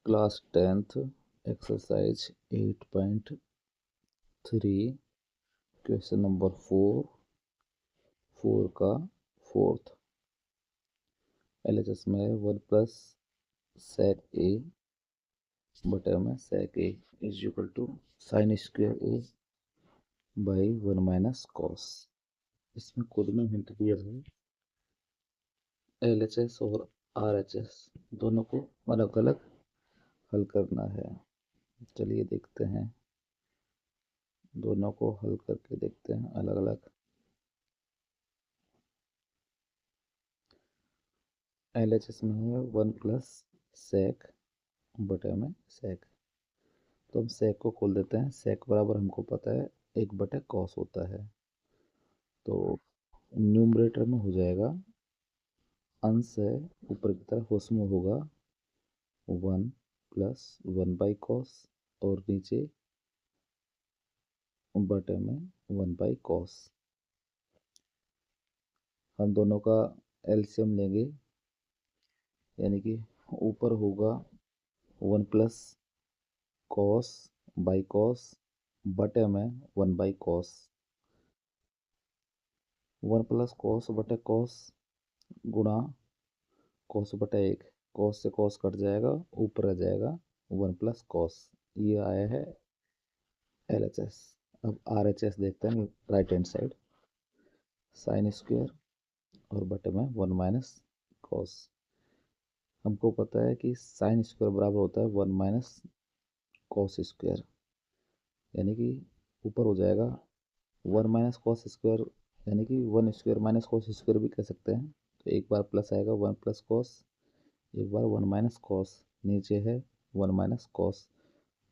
Class 10th exercise 8.3 question number 4 का fourth LHS में 1 plus sec a बटे में sec a is equal to sine square a by 1 minus cos. इसमें खुद में हिंट दिया है LHS और RHS दोनों को अलग अलग हल करना है। चलिए देखते हैं, दोनों को हल करके देखते हैं अलग अलग। LHS में है 1 प्लस sec बटे में sec, तो हम sec को खोल देते हैं। sec बराबर हमको पता है 1 बटे कॉस होता है, तो न्यूमरेटर में हो जाएगा, अंश है ऊपर की तरफ, उसमें होगा 1 प्लस 1 बाई कॉस और नीचे बटे में 1 बाई कॉस। हम दोनों का एलसीएम लेंगे, यानी कि ऊपर होगा 1 प्लस कॉस बाई कॉस बटे में 1 बाई कॉस। 1 प्लस कॉस बटे कॉस गुणा कॉस बटे 1, कॉस से कॉस कट जाएगा, ऊपर रह जाएगा 1 प्लस कॉस। ये आया है LHS। अब RHS देखते हैं, right hand side sine square और बटे में 1 माइनस कॉस। हमको पता है कि साइन स्क्वायर बराबर होता है 1 माइनस कॉस स्क्वायर, यानी कि ऊपर हो जाएगा 1 माइनस कॉस स्क्वायर, यानी कि 1 स्क्वायर माइनस कॉस स्क्वायर भी कह सकते हैं। तो एक बार प्लस आएगा 1 प्लस कॉस, एक बार 1 माइनस कॉस, नीचे है 1 माइनस कॉस।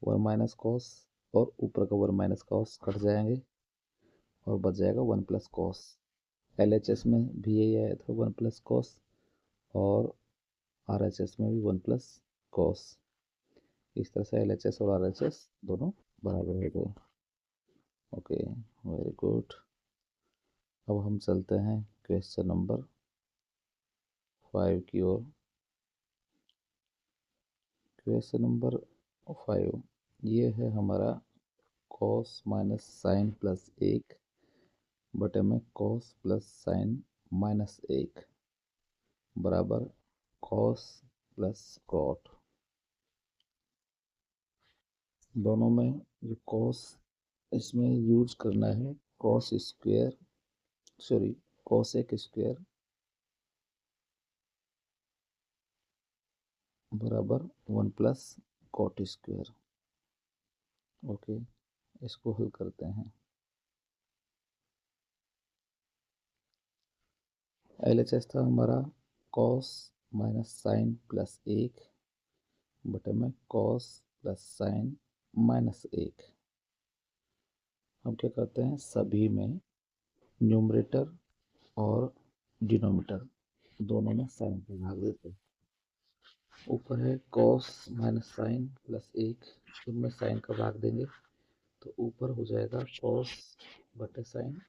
1 माइनस कॉस और ऊपर का 1 माइनस कॉस कट जाएंगे और बच जाएगा 1 प्लस कॉस। LHS में भी यही आया था 1 प्लस कॉस, और RHS में भी 1 प्लस कॉस। इस तरह से LHS और RHS दोनों बराबर हो गए। Okay, very good. अब हम चलते हैं क्वेश्चन नंबर 5 की ओर। क्वेश्चन नंबर 5 ये है हमारा कॉस माइनस साइन प्लस 1 बटे में कॉस प्लस साइन माइनस 1 बराबर कॉस प्लस कॉट। दोनों में जो कॉस इसमें यूज करना है cos square, sorry cosec square बराबर 1 प्लस कॉट स्क्वेयर। ओके, इसको हल करते हैं। LHS था हमारा कॉस माइनस साइन प्लस 1 बटे में कॉस प्लस साइन माइनस 1। हम क्या करते हैं, सभी में न्यूमरेटर और डिनोमिनेटर दोनों में साइन का भाग देते हैं। ऊपर है कॉस माइनस साइन प्लस 1, उनमें साइन का भाग देंगे तो ऊपर हो जाएगा कॉस बटे साइन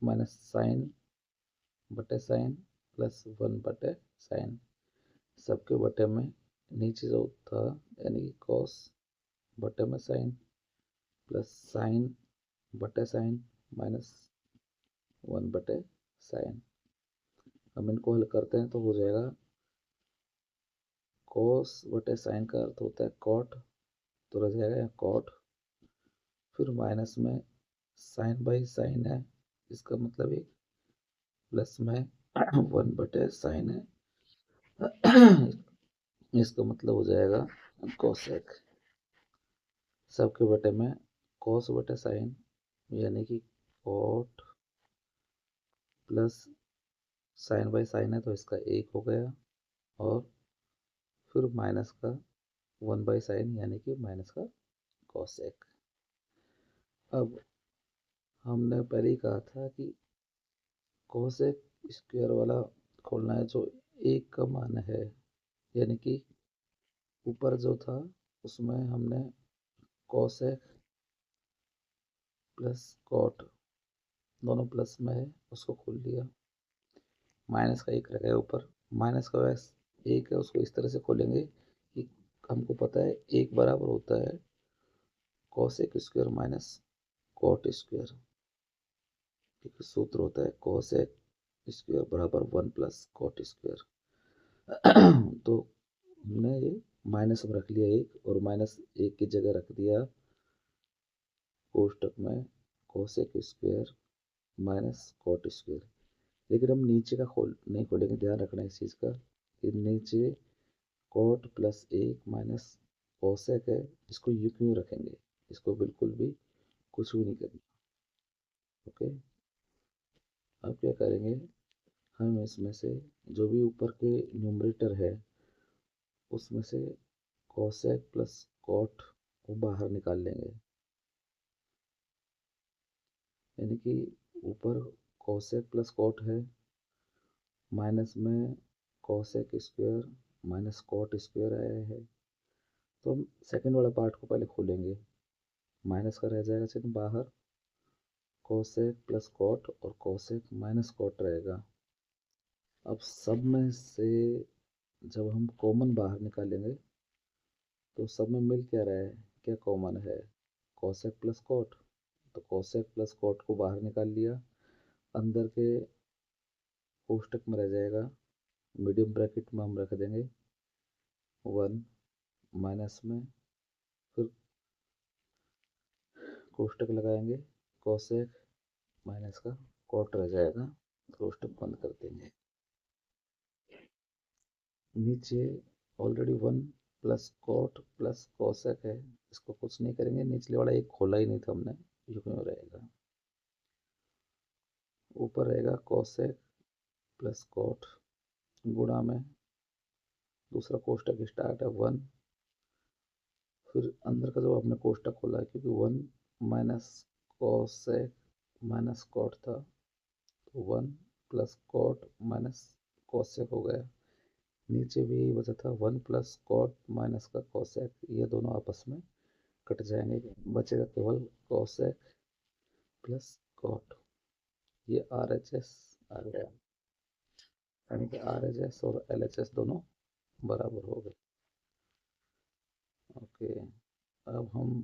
माइनस साइन बटे साइन प्लस 1 बटे साइन, सबके बटे में नीचे जो था यानी कि कॉस बटे में साइन प्लस साइन बटे साइन माइनस 1 बटे साइन। हम इनको हल करते हैं तो हो जाएगा कॉस बटे साइन का अर्थ होता है कॉट, तो रह जाएगा यहाँ कॉट, फिर माइनस में साइन बाई साइन है, इसका मतलब ये प्लस में 1 बटे साइन है, इसका मतलब हो जाएगा कोसेक। सबके बटे में कॉस बटे साइन यानी कि cot plus sine by sine है तो इसका 1 हो गया, और फिर माइनस का 1 बाई साइन यानी कि माइनस का कोसेक। अब हमने पहले ही कहा था कि कोसेक स्क्वायर वाला खोलना है जो 1 का मान है, यानी कि ऊपर जो था उसमें हमने कोसेक प्लस कॉट दोनों प्लस में है उसको खोल लिया, माइनस का 1 रह गया ऊपर, माइनस का वैस 1 है उसको इस तरह से खोलेंगे कि हमको पता है एक बराबर होता है cosec square minus cot square. ठीक है, सूत्र होता है कॉसेक स्क्वायर बराबर 1 + कॉट स्क्वायर। तो हमने ये माइनस में रख लिया एक, और -1 की जगह रख दिया कोष्टक में cosec square minus cot square. लेकिन हम नीचे का नहीं खोलेंगे, ध्यान रखना इस चीज़ का कि नीचे कॉट +1 माइनस कोसेक है, इसको यूं क्यों रखेंगे, इसको बिल्कुल भी कुछ भी नहीं करना। ओके, अब क्या करेंगे, हम इसमें से जो भी ऊपर के न्यूमरेटर है उसमें से कोसेक प्लस कॉट को बाहर निकाल लेंगे। यानी कि ऊपर कोसेक प्लस कॉट है, माइनस में cosec square minus cot square आया है। तो हम सेकंड वाला पार्ट को पहले खोलेंगे, माइनस का रह जाएगा चिन्ह बाहर, कोसेक प्लस कॉट और कोसेक माइनस कॉट रहेगा। अब सब में से जब हम कॉमन बाहर निकालेंगे तो सब में मिल क्या रहा है, क्या कॉमन है, कोसेक प्लस कॉट। तो कोसेक प्लस कॉट को बाहर निकाल लिया, अंदर के कोष्टक में रह जाएगा, मीडियम ब्रैकेट में हम रख देंगे 1, माइनस में फिर कोष्टक लगाएंगे, कोसेक माइनस का कॉट रह जाएगा, कोष्टक बंद कर देंगे। नीचे ऑलरेडी 1 + कॉट प्लस कोसेक है, इसको कुछ नहीं करेंगे, निचले वाला एक खोला ही नहीं था हमने, ये क्यों रहेगा। ऊपर रहेगा कोसेक प्लस कॉट गुणा में दूसरा कोष्टक स्टार्ट है 1, फिर अंदर का जो आपने कोष्टक खोला है क्योंकि 1 माइनस कोसेक माइनस कॉट था, तो 1 + कॉट माइनस कोसेक हो गया। नीचे भी यही बचा था 1 + कॉट माइनस का कोसेक, ये दोनों आपस में कट जाएंगे, बचेगा केवल कोसेक प्लस कॉट। ये RHS आ गया, यानी कि RHS और LHS दोनों बराबर हो गए। ओके, अब हम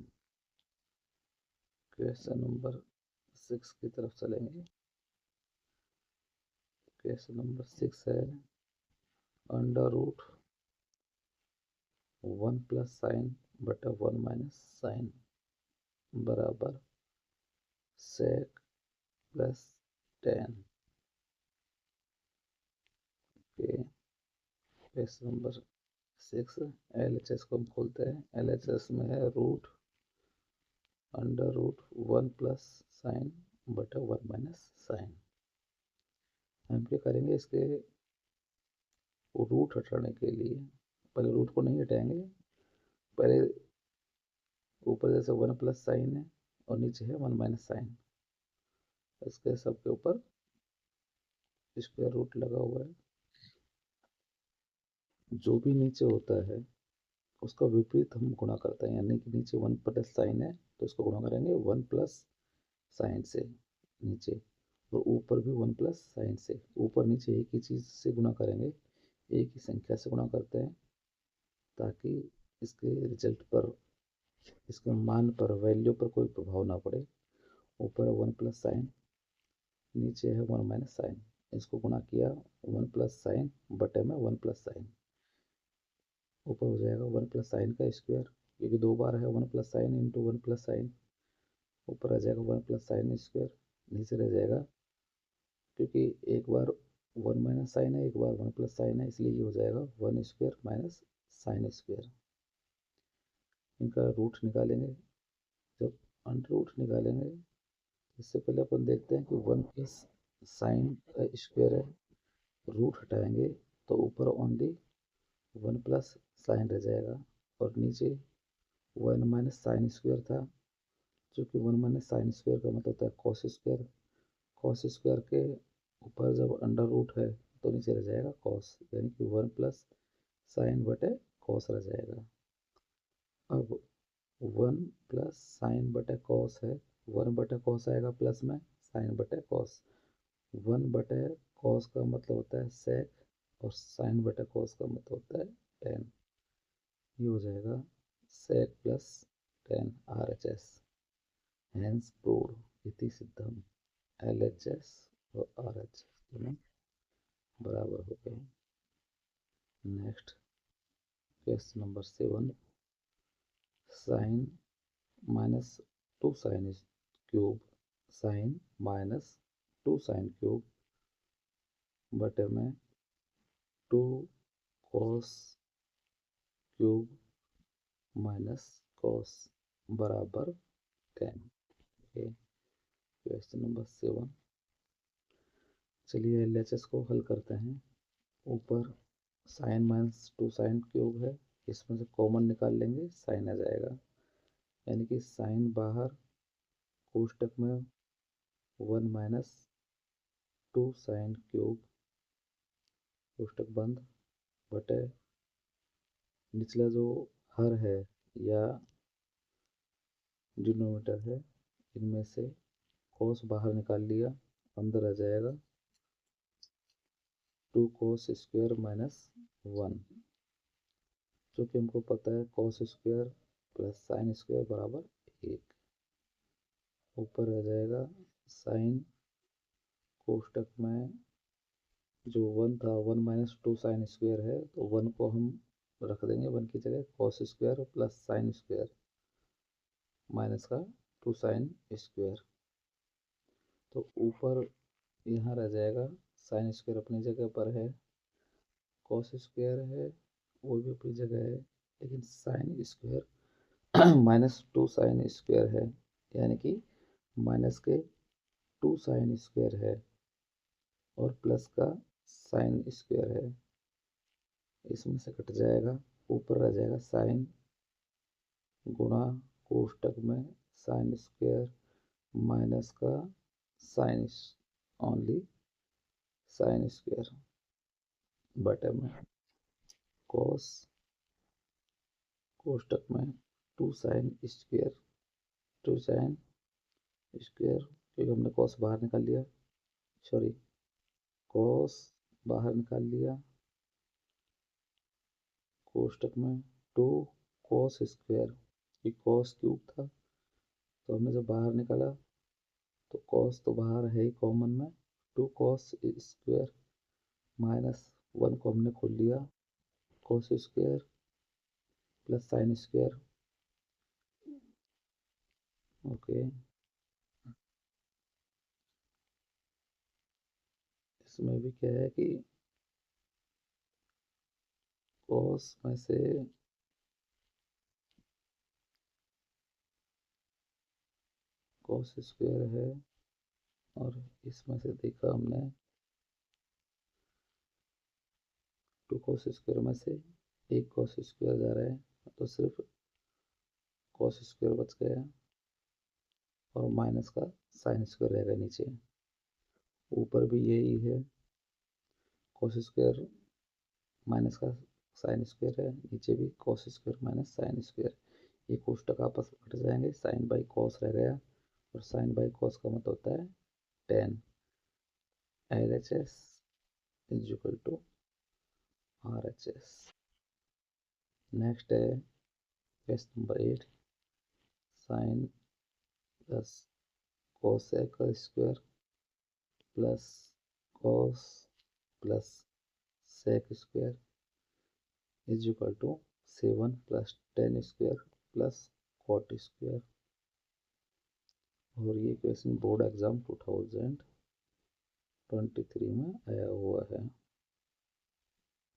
क्वेश्चन नंबर 6 की तरफ चलेंगे। क्वेश्चन नंबर 6 है √1 + साइन बटा 1 माइनस साइन बराबर सेक +10। ओके, क्वेश्चन नंबर 6 LHS को हम खोलते हैं। LHS में है √1 + साइन बटा 1 माइनस साइन। हम क्या करेंगे, इसके रूट हटाने के लिए पहले रूट को नहीं हटाएंगे, पहले ऊपर जैसे 1 + साइन है और नीचे है 1 माइनस साइन, इसके सबके ऊपर स्क्वायर रूट लगा हुआ है। जो भी नीचे होता है उसका विपरीत हम गुणा करते हैं, यानी कि नीचे 1 + साइन है तो इसको गुणा करेंगे 1 + साइन से नीचे, और ऊपर भी 1 + साइन से। ऊपर नीचे एक ही चीज़ से गुणा करेंगे, एक ही संख्या से गुणा करते हैं ताकि इसके रिजल्ट पर, इसके मान पर, वैल्यू पर कोई प्रभाव ना पड़े। ऊपर 1 + साइन, नीचे है 1 माइनस साइन, इसको गुणा किया 1 + साइन बटे में 1 + साइन, ऊपर हो जाएगा 1 + साइन का स्क्वायर, क्योंकि 2 बार है 1 + साइन इंटू 1 + साइन, ऊपर रह जाएगा 1 + साइन स्क्वायर, नीचे रह जाएगा, क्योंकि एक बार 1 माइनस साइन है एक बार 1 + साइन है, इसलिए ये हो जाएगा 1 स्क्वायर माइनस साइन स्क्वायर। इनका रूट निकालेंगे, जब अंडर रूट निकालेंगे इससे पहले अपन देखते हैं कि 1 + साइन का स्क्वायर है, रूट हटाएंगे तो ऊपर ओनली 1 + साइन रह जाएगा, और नीचे 1 माइनस साइन स्क्वायर था, जो कि 1 माइनस साइन स्क्वायर का मतलब होता है कॉस स्क्वायर। कॉस स्क्वायर के ऊपर जब अंडर रूट है तो नीचे रह जाएगा कॉस, यानी कि 1 + साइन बटे कॉस रह जाएगा। अब 1 + साइन बटे कॉस है, 1 बटे कॉस आएगा प्लस में साइन बटे कॉस, 1 बटे कॉस का मतलब होता है सेक, और साइन बटे कॉस का मतलब होता है टेन। ये हो जाएगा sec plus 10 RHS, hence proved इति सिद्धम, LHS और RHS दोनों बराबर हो गए। Next question number 7, sine minus 2 sine cube, sine minus 2 sine cube बटे में 2 कॉस क्यूब माइनस कॉस बराबर 10। ओके, क्वेश्चन नंबर 7, चलिए LHS को हल करते हैं। ऊपर साइन माइनस 2 साइन क्यूब है, इसमें से कॉमन निकाल लेंगे, साइन आ जाएगा, यानी कि साइन बाहर, कोष्टक में 1 माइनस 2 साइन क्यूब, कोष्टक बंद, बटे निचला जो हर है या डिनोमीटर है, इनमें से कॉस बाहर निकाल लिया, अंदर आ जाएगा 2 कॉस स्क्वायर माइनस 1, जो कि हमको पता है cos square plus sine square बराबर 1। ऊपर आ जाएगा साइन, कोष्टक में जो 1 था 1 माइनस 2 साइन स्क्वायर है, तो 1 को हम रख देंगे 1 की जगह, cos square plus sine square minus का 2 साइन स्क्वायर, तो ऊपर यहाँ रह जाएगा साइन स्क्वायर अपनी जगह पर है, कॉस स्क्वायर है वो भी अपनी जगह है, लेकिन sine square minus 2 sine square है, यानी कि माइनस के 2 साइन स्क्वायर है और प्लस का साइन स्क्वायर है, इसमें से कट जाएगा, ऊपर रह जाएगा साइन गुणा कोष्टक में साइन स्क्वायर माइनस का साइन ओनली साइन स्क्वायर बटे में कॉस, कोष्टक में 2 साइन स्क्वायर, 2 साइन स्क्वायर, क्योंकि हमने कॉस बाहर निकाल लिया, सॉरी कॉस बाहर निकाल लिया, कोष्टक में 2 कॉस स्क्वायर, ये कॉस क्यूब था, तो हमने जब बाहर निकाला तो कॉस तो बाहर है ही कॉमन में, 2 कॉस स्क्वायर माइनस 1 को हमने खोल लिया, cos square plus sine square. Okay, इसमें भी क्या है कि कॉस में से कॉस स्क्वायर है और इसमें से देखा हमने 2 कॉस स्क्वायर में से 1 कॉस स्क्वायर जा रहा है, तो सिर्फ कॉस स्क्वायर बच गया और माइनस का साइन स्क्वायर रहेगा नीचे। ऊपर भी यही है, कॉस स्क्वायर माइनस का साइन स्क्वायर है, नीचे भी cos square minus sine square, ये कोष्टक आपस में कट जाएंगे, साइन बाई कॉस रह गया और साइन बाई कॉस का मतलब होता है 10, LHS is equal to RHS। Next है question number 8, sine plus cosec का square plus cos plus sec square is equal to 7 plus 10 square plus cot square, और ये क्वेश्चन बोर्ड एग्जाम 2023 में आया हुआ है।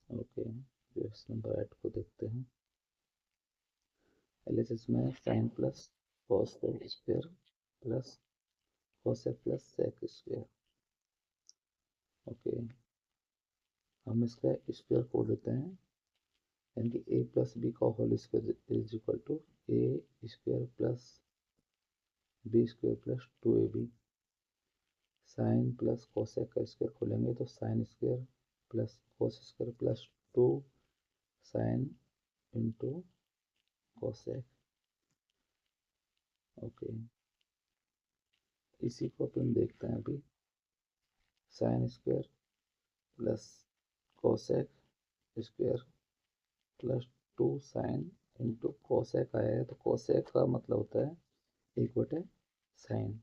ओके, क्वेश्चन नंबर 8 को देखते हैं। LHS में sine plus cos square plus cosec plus sec square. Okay, हम इसका स्क्वायर को लेते हैं, यानी कि a प्लस बी का whole square is equal to A square plus B square plus 2ab। Sine plus cosec का स्क्वायर खोलेंगे तो sine square plus cos square plus 2 sine into cosec. Okay, इसी को अपन देखते हैं अभी, sine square plus cosec square plus two sign into cosec आया है, तो कोसेक का मतलब होता है 1/साइन।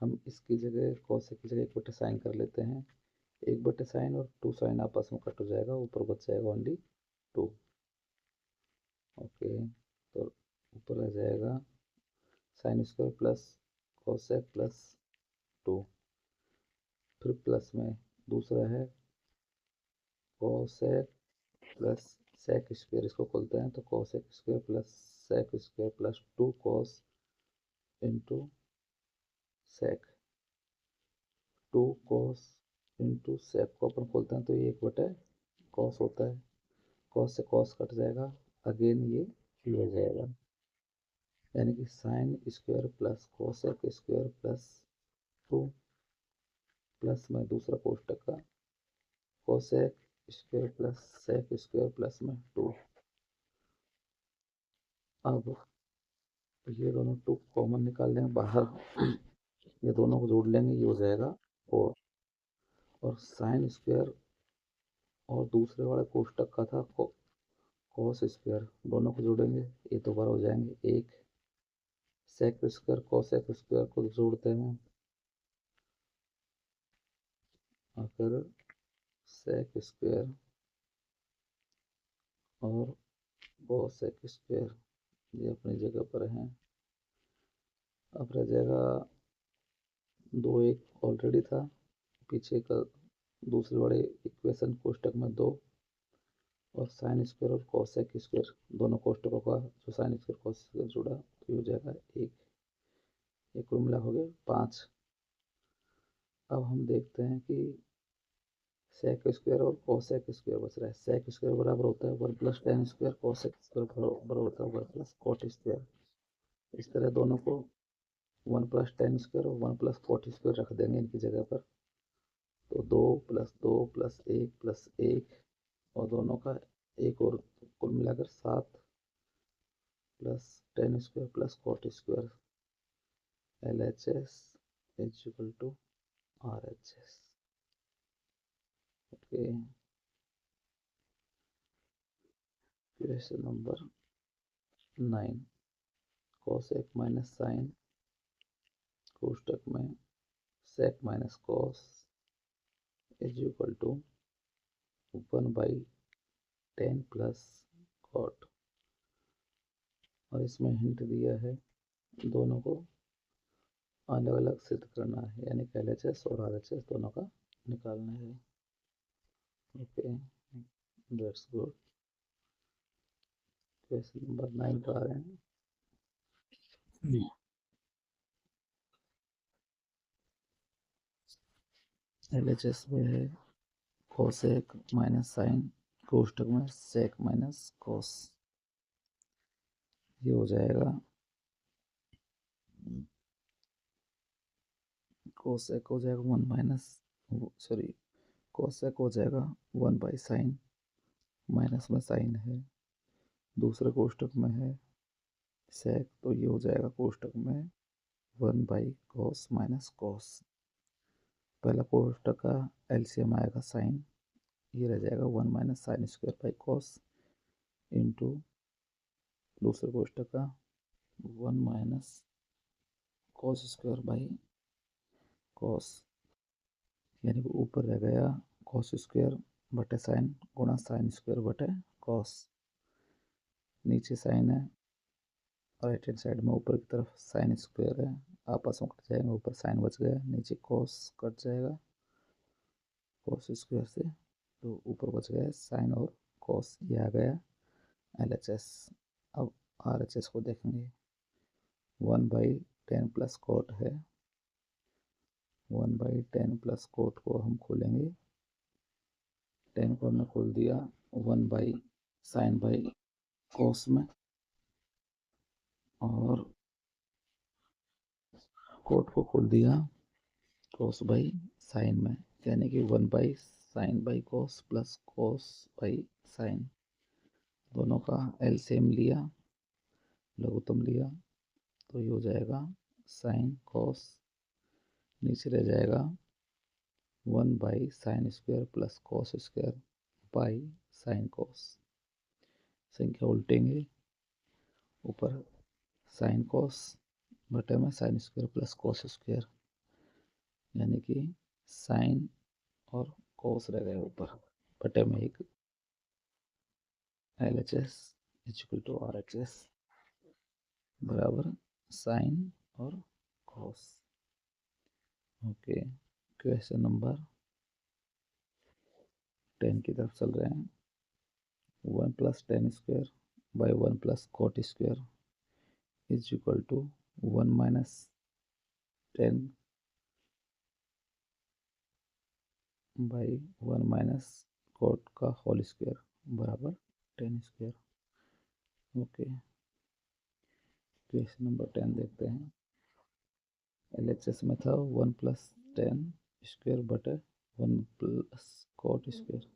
हम इसकी जगह कोसेक की जगह 1/साइन कर लेते हैं। 1/साइन और 2 साइन आपस में कट हो जाएगा, ऊपर बच जाएगा ओनली 2। ओके, तो ऊपर आ जाएगा sine square plus cosec plus 2। फिर प्लस में दूसरा है कोसेक प्लस सेक स्क्वायर, इसको खोलते हैं तो cosec square plus sec square plus 2 cos into sec. 2 cos into sec को अपन खोलते हैं तो ये 1/कॉस होता है। कॉस से कॉस कट जाएगा, अगेन ये हो जाएगा, यानी कि sine square plus cosec square plus 2 plus में दूसरा कोष्टक का cosec square plus sec square plus में 2। अब ये दोनों 2 कॉमन निकाल लेंगे बाहर, ये दोनों को जोड़ लेंगे, ये हो जाएगा 4। और साइन स्क्वायर और दूसरे वाले कोष्टक का था कॉस स्क्वायर, दोनों को जोड़ेंगे ये दोबारा हो जाएंगे 1। सेक स्क्वायर कोसेक स्क्वायर को जोड़ते हैं, अगर सेक स्क्वायर और कोसेक स्क्वायर ये अपनी जगह पर हैं। अब रह जाएगा 2, 1 ऑलरेडी था पीछे का, दूसरे बड़े इक्वेशन कोष्टक में 2 और साइन स्क्वायर और कोसेक स्क्वायर दोनों कोष्टकों का जो साइन स्क्वायर कोसेक स्क्वायर जुड़ा तो ये हो जाएगा 1। एक कुल मिला हो गया 5। अब हम देखते हैं कि सेक स्क्वायर और कोसेक स्क्वायर बच रहा है। सेक स्क्वायर बराबर होता है 1+tan² कोसेक स्क्वायर बराबर होता है 1+cot²। इस तरह दोनों को 1+tan² और 1+cot² रख देंगे इनकी जगह पर, तो 2 + 2 + 1 + 1 और दोनों का एक और, कुल मिलाकर 7 + tan² + cot²। LHS = RHS। Okay, question number 9, cosec minus sine कोष्टक में सेक माइनस कॉस = 1/10 + cot। और इसमें हिंट दिया है दोनों को अलग अलग सिद्ध करना है, यानी कि LHS और RHS दोनों का निकालना है। Okay, that's good. Question number 9 पर आ रहे हैं। LHS में है कोसेक माइनस साइन कोष्टक में सेक माइनस कॉस, ये हो जाएगा कोसेक हो जाएगा 1/साइन, माइनस में साइन है, दूसरे कोष्टक में है सेक, तो ये हो जाएगा कोष्टक में 1/cos माइनस कॉस। पहला कोष्टक का एलसीएम आएगा साइन, ये रह जाएगा 1 - sin² इंटू दूसरे कोष्टक का 1 - cos², यानी कि ऊपर रह गया cos² बटे साइन गुणा sin² बटे cos। नीचे साइन है, राइट हैंड साइड में ऊपर की तरफ sin² है, आपस में कट जाएंगे, ऊपर साइन बच गया, नीचे cos कट जाएगा cos² से, तो ऊपर बच गया साइन और cos, ये आ गया LHS। अब RHS को देखेंगे, 1/10 + cot है, 1/10 + cot को हम खोलेंगे, 10 को हमने खोल दिया 1/sin/cos में और cot को खोल दिया cos/sin में, यानी कि 1/sin/cos + cos/sin, दोनों का एलसीएम लिया, लघुत्तम लिया, तो ये हो जाएगा sin cos, नीचे रह जाएगा 1/sin² + cos² sin cos। संख्या उल्टेंगे, ऊपर साइन कॉस बटे में sign square plus cos square, यानी कि साइन और कॉस रह गए ऊपर, बटे में एक LHS इक्वल टू RHS बराबर साइन और कॉस। ओके, क्वेश्चन नंबर 10 की तरफ चल रहे हैं। 1 plus tan square by 1 plus cot square is equal to 1 minus 10 by 1 minus cot का होल स्क्वायर बराबर 10 स्क्वायर। ओके, क्वेश्चन नंबर 10 देखते हैं। LHS में था 1 प्लस 10 स्क्वायर बटे 1 प्लस कॉट स्क्वायर।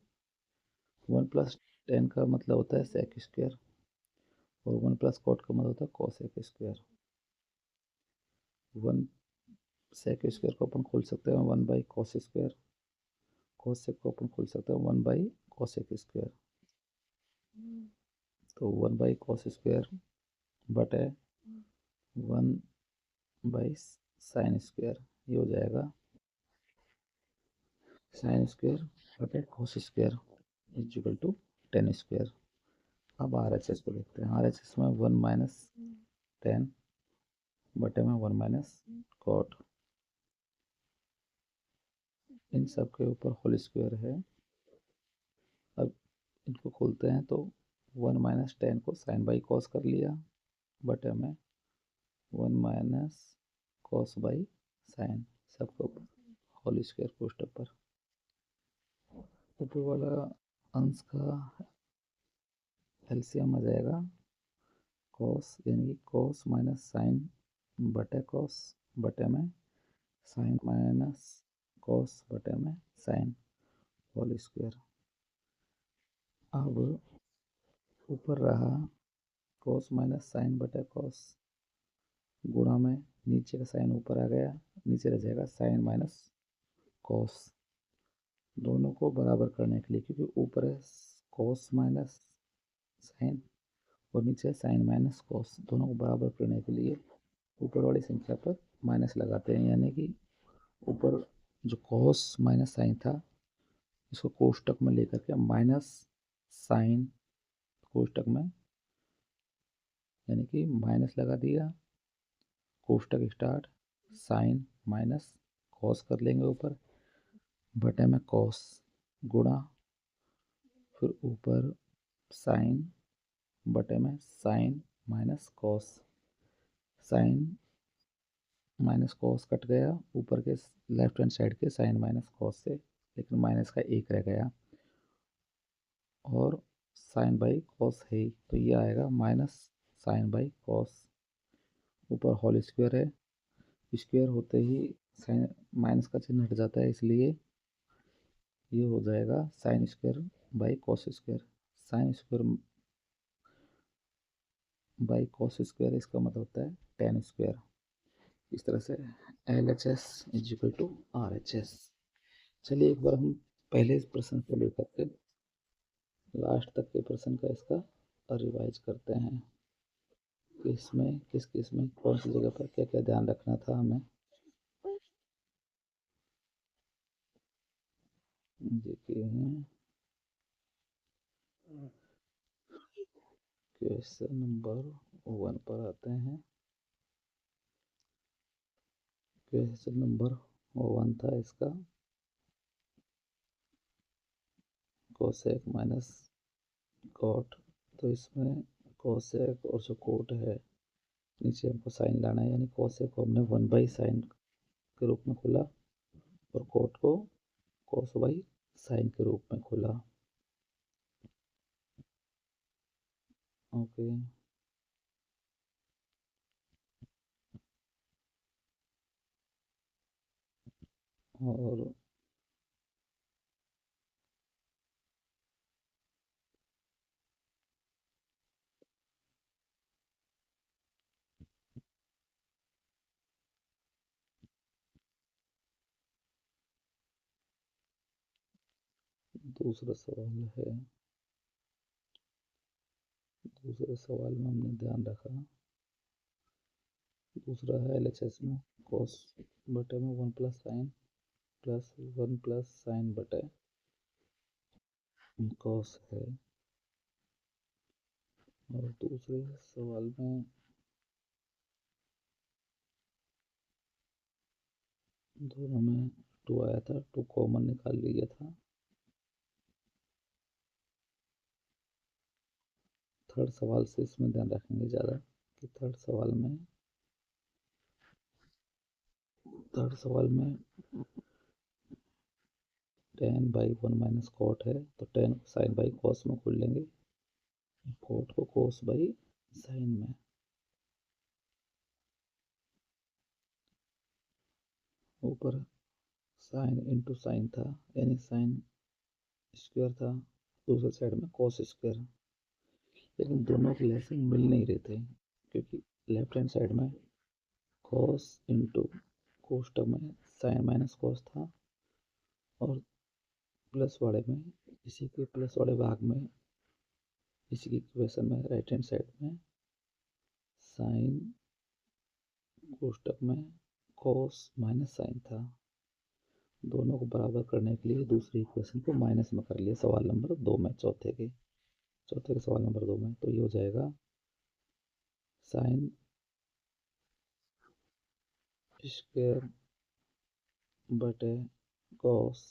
1 प्लस 10 का मतलब होता है सेक स्क्वायर और 1 प्लस कॉट का मतलब होता है कोसेक स्क्वायर। 1 सेक स्क्वायर को अपन खोल सकते हैं 1 बाई कॉस स्क्वायर, कोसेक को अपन खोल सकते हैं 1 बाई कोसेक स्क्वायर। तो 1 बाई कॉस स्क्वायर बटे 1 बाई साइन स्क्वायर, ये हो जाएगा साइन स्क्वायर बटे cos square is equal to 10 square. अब RHS को देखते हैं। RHS में 1 माइनस 10 बटे में 1 माइनस कॉट, इन सब के ऊपर होल स्क्वायर है। अब इनको खोलते हैं तो 1 माइनस 10 को साइन बाई कॉस कर लिया बटे में 1 माइनस कॉस बाई साइन, सबके ऊपर होल स्क्वायर कोष्टक पर। ऊपर वाला अंश का एलसीएम आ जाएगा कॉस, यानी कि कॉस माइनस साइन बटे कॉस बटे में साइन माइनस कॉस बटे में साइन होल स्क्वायर। अब ऊपर रहा कॉस माइनस साइन बटे कॉस गुणा में नीचे का साइन ऊपर आ गया, नीचे रह जाएगा साइन माइनस कॉस। दोनों को बराबर करने के लिए, क्योंकि ऊपर है कॉस माइनस साइन और नीचे साइन माइनस कॉस, दोनों को बराबर करने के लिए ऊपर वाली संख्या पर माइनस लगाते हैं, यानी कि ऊपर जो कॉस माइनस साइन था इसको कोष्टक में लेकर के माइनस साइन कोष्टक में, यानी कि माइनस लगा दिया, कोष्टक स्टार्ट, साइन माइनस कॉस कर लेंगे ऊपर बटे में कॉस गुणा, फिर ऊपर साइन बटे में sine minus cos, sine minus cos cut गया ऊपर के लेफ्ट हैंड साइड के साइन माइनस कॉस से, लेकिन माइनस का एक रह गया और साइन बाई कॉस है, तो ये आएगा माइनस साइन बाई कॉस। ऊपर होल स्क्वायर है, स्क्वायर होते ही साइन माइनस का चिन्ह हट जाता है, इसलिए ये हो जाएगा sine square by cos square. Sine square by cos square इसका मतलब होता है टेन स्क्वायर। इस तरह से LHS is equal to RHS। चलिए एक बार हम पहले इस प्रश्न को लेकर के लास्ट तक के प्रश्न का इसका रिवाइज करते हैं कि इसमें किस में कौन सी जगह पर क्या क्या ध्यान रखना था हमें। देखिए क्वेश्चन नंबर 1 पर आते हैं। क्वेश्चन नंबर 1 था इसका कोसेक माइनस कॉट, तो इसमें कोसेक और जो कोट है नीचे हमको साइन लाना है, यानी कोसेक को हमने 1 बाई साइन के रूप में खोला और कोट को कॉस बाई साइन के रूप में खोला। ओके, और दूसरा सवाल है दूसरे सवाल में हमने ध्यान रखा, दूसरा है LHS में कॉस बटे में 1 plus sign plus 1 plus sign बटे कॉस है, और दूसरे सवाल में दोनों में 2 आया था, 2 कॉमन निकाल लिया था। थर्ड सवाल से इसमें ध्यान रखेंगे ज़्यादा कि थर्ड सवाल में tan बाई 1 माइनस कॉट है, तो tan को साइन बाई कॉस में खोल लेंगे, कॉट को कॉस बाई साइन में। ऊपर साइन इंटू साइन था, यानी साइन स्क्वायर था, दूसरे साइड में कॉस स्क्वायर, लेकिन दोनों के लेसन मिल नहीं रहे थे, क्योंकि लेफ्ट हैंड साइड में कॉस इंटू कोष्टक में साइन माइनस कॉस था, और प्लस वाले में इसी के प्लस वाले भाग में इसी की इक्वेशन में राइट हैंड साइड में साइन कोष्टक में कॉस माइनस साइन था। दोनों को बराबर करने के लिए दूसरी इक्वेशन को माइनस में कर लिया सवाल नंबर 2 में, चौथे के सवाल नंबर 2 में। तो ये हो जाएगा साइन स्क्वायर बटे कॉस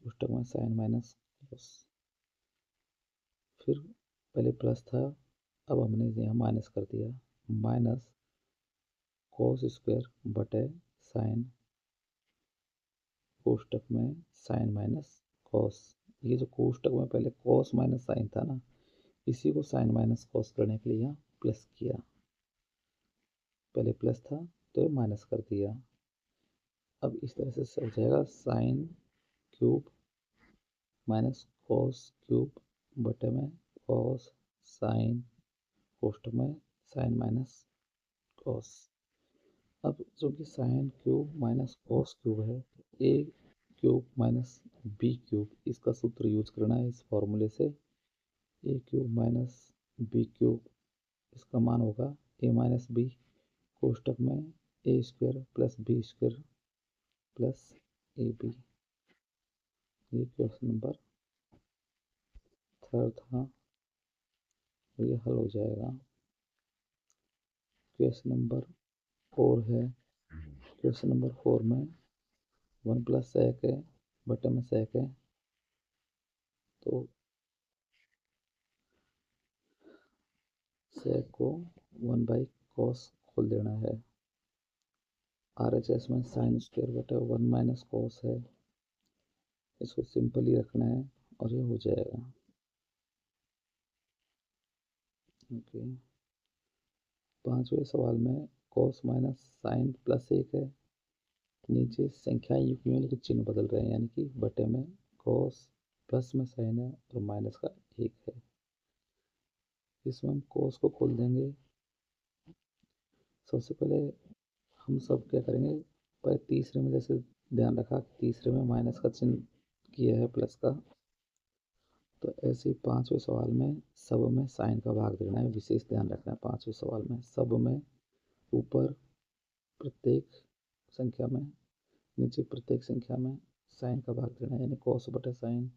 कोष्टक में साइन माइनस कॉस, फिर पहले प्लस था, अब हमने यहाँ माइनस कर दिया, माइनस कॉस स्क्वायर बटे साइन कोष्टक में साइन माइनस कॉस। ये जो कोष्टक में पहले कॉस माइनस साइन था ना, इसी को साइन माइनस कॉस करने के लिए यहाँ प्लस किया, पहले प्लस था तो ये माइनस कर दिया। अब इस तरह से हो जाएगा sign cube minus cos cube बटे में कॉस साइन कोष्टक में साइन माइनस कॉस। अब जो कि sine cube minus cos cube है, A cube minus B cube, इसका सूत्र यूज करना है इस फॉर्मूले से। A cube minus B cube, इसका मान होगा ए माइनस बी कोष्टक में A square plus B square plus A B. ये क्वेश्चन नंबर थर्ड था, ये हल हो जाएगा। क्वेश्चन नंबर 4 है, क्वेश्चन नंबर 4 में 1 प्लस सेक है बटे में सेक है, तो सेक को 1 बाई कॉस खोल देना है। RHS में साइन स्क्वायर बटे 1 माइनस कॉस है, इसको सिंपल ही रखना है और ये हो जाएगा। ओके, पांचवें सवाल में कॉस माइनस साइन प्लस 1 है, नीचे संख्या युग्म के चिन्ह बदल रहे हैं, यानी कि बटे में कॉस प्लस में साइन है और माइनस का 1 है। इसमें हम कॉस को खोल देंगे। सबसे पहले हम सब क्या करेंगे, पर तीसरे में जैसे ध्यान रखा, तीसरे में माइनस का चिन्ह किया है प्लस का, तो ऐसे ही पांचवें सवाल में सब में साइन का भाग देना है, विशेष ध्यान रखना है। पांचवें सवाल में सब में ऊपर प्रत्येक संख्या में, नीचे प्रत्येक संख्या में साइन का भाग देना है, यानी कॉस बटे साइन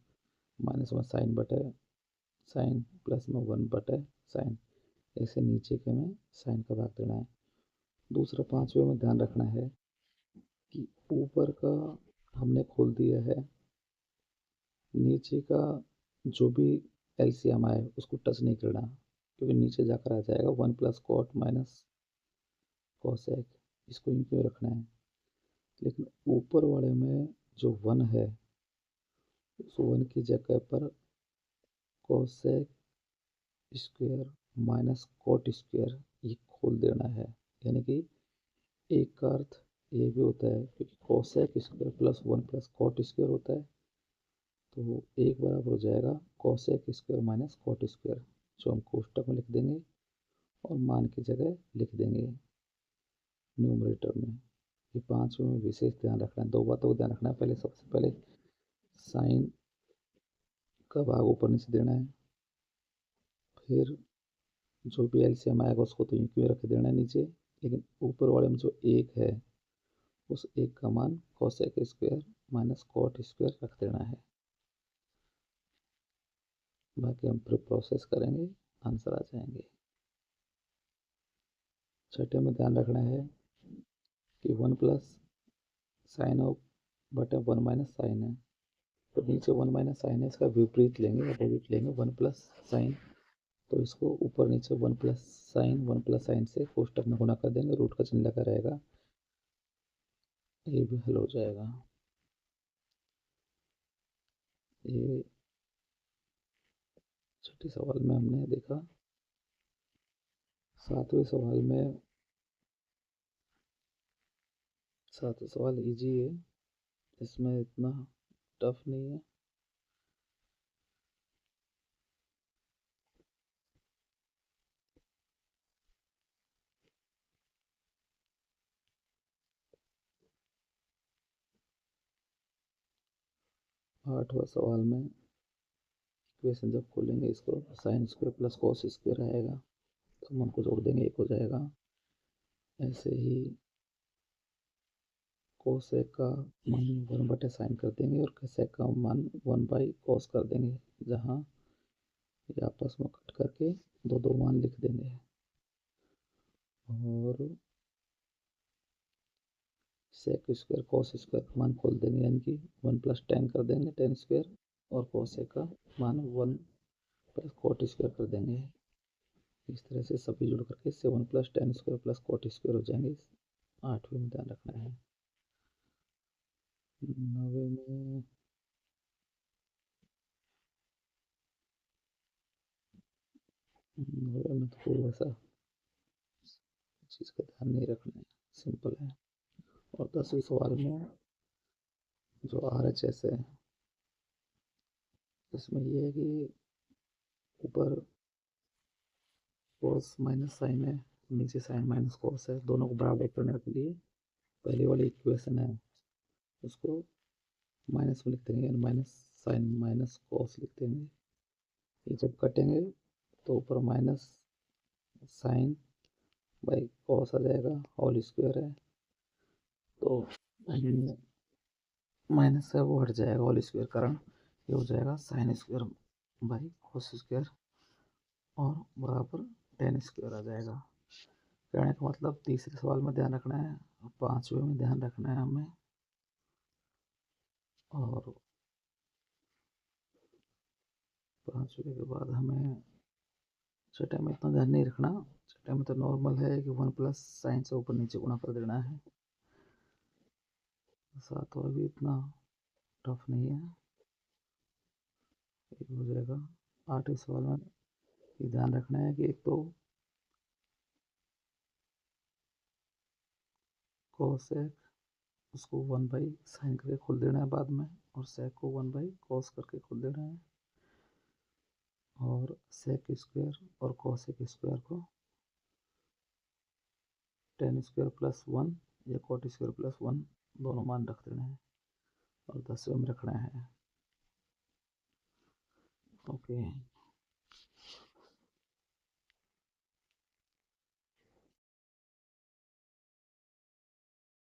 माइनस में साइन बटे साइन प्लस में 1 बटे साइन, ऐसे नीचे के में साइन का भाग देना है। दूसरा पांचवें में ध्यान रखना है कि ऊपर का हमने खोल दिया है, नीचे का जो भी एलसीएम आए उसको टच नहीं करना, क्योंकि नीचे जाकर आ जाएगा 1 प्लस कॉट माइनस कॉसेक, इसको यूँ क्यों रखना है। लेकिन ऊपर वाले में जो 1 है, उस 1 की जगह पर cosec square minus cot square ये खोल देना है, यानी कि एक का अर्थ ये भी होता है, क्योंकि cosec square plus 1 plus cot square होता है, तो एक बराबर हो जाएगा cosec square minus cot square, जो हम कोष्टक में लिख देंगे और मान की जगह लिख देंगे न्यूमरेटर में। ये पांचों में विशेष ध्यान रखना है, 2 बातों को ध्यान रखना है। पहले सबसे पहले साइन का भाग ऊपर नीचे देना है, फिर जो भी एलसीएम आएगा उसको तो यूं रख देना नीचे, लेकिन ऊपर वाले में जो एक है उस एक का मान cosec square minus cot square रख देना है। बाकी हम फिर प्रोसेस करेंगे, आंसर आ जाएंगे। छठे में ध्यान रखना है कि 1 प्लस साइन ऑफ बटे 1 माइनस साइन है, तो नीचे 1 माइनस साइन है, इसका विपरीत लेंगे, अपोजिट लेंगे 1 प्लस साइन, तो इसको ऊपर नीचे 1 प्लस साइन से कोष्टक में गुणा कर देंगे, रूट का चिन्ह लगा रहेगा, ये भी हल हो जाएगा। ये छठे सवाल में हमने देखा। सातवें सवाल इजी है, इसमें इतना टफ नहीं है। आठवां सवाल में इक्वेशन जब खोलेंगे इसको sign square plus cos square आएगा, तो हम उनको जोड़ देंगे, एक हो जाएगा। ऐसे ही कोसेक का मान 1 बटे साइन कर देंगे और कोसेक का मान 1 बाई कॉस कर देंगे, जहाँ ये आपस में कट करके दो दो मान लिख देंगे। और सेक स्क्वायर कॉस स्क्वायर का मान खोल देंगे, यानी कि 1 प्लस टेन कर देंगे, टेन स्क्वायर, और कोसेक का मान 1 प्लस कॉट स्क्वायर कर देंगे। इस तरह से सभी जुड़ करके इससे 1 plus tan square plus cot square हो जाएंगे। आठवें में ध्यान रखना है। नवे में तो कोई ऐसा चीज़ का ध्यान नहीं रखना है, सिंपल है। और 10वें सवाल में जो RHS है, इसमें ये है कि ऊपर कॉस माइनस साइन है, नीचे साइन माइनस कॉस है, दोनों को बराबर करने के लिए पहले वाली इक्वेशन है उसको माइनस में लिख देंगे, यानी माइनस साइन माइनस कॉस लिख देंगे। ये जब कटेंगे तो ऊपर माइनस साइन बाई कॉस आ जाएगा, होल स्क्वायर है, तो माइनस है वो हट जाएगा, होल स्क्वायर कारण ये हो जाएगा sine square by cos square और बराबर टेन स्क्वायर आ जाएगा। कहने का मतलब तीसरे सवाल में ध्यान रखना है, पांचवें में ध्यान रखना है हमें, और पांचवें के बाद हमें छठे में इतना ध्यान नहीं रखना। छठे में तो नॉर्मल है कि 1 प्लस साइन से ऊपर नीचे गुणा कर देना है। सातवां भी इतना टफ नहीं है, एक हो जाएगा। आठवें सवाल में ये ध्यान रखना है कि एक तो कोसेक उसको 1 बाई साइन करके खोल देना है बाद में, और सेक को 1 बाई कॉस करके खोल देना है, और सेक स्क्वायर और कोसेक स्क्वायर को टेन स्क्वायर प्लस 1 या कॉट स्क्वायर प्लस 1 दोनों मान रख देना है, और 10वें में रखना है। ओके।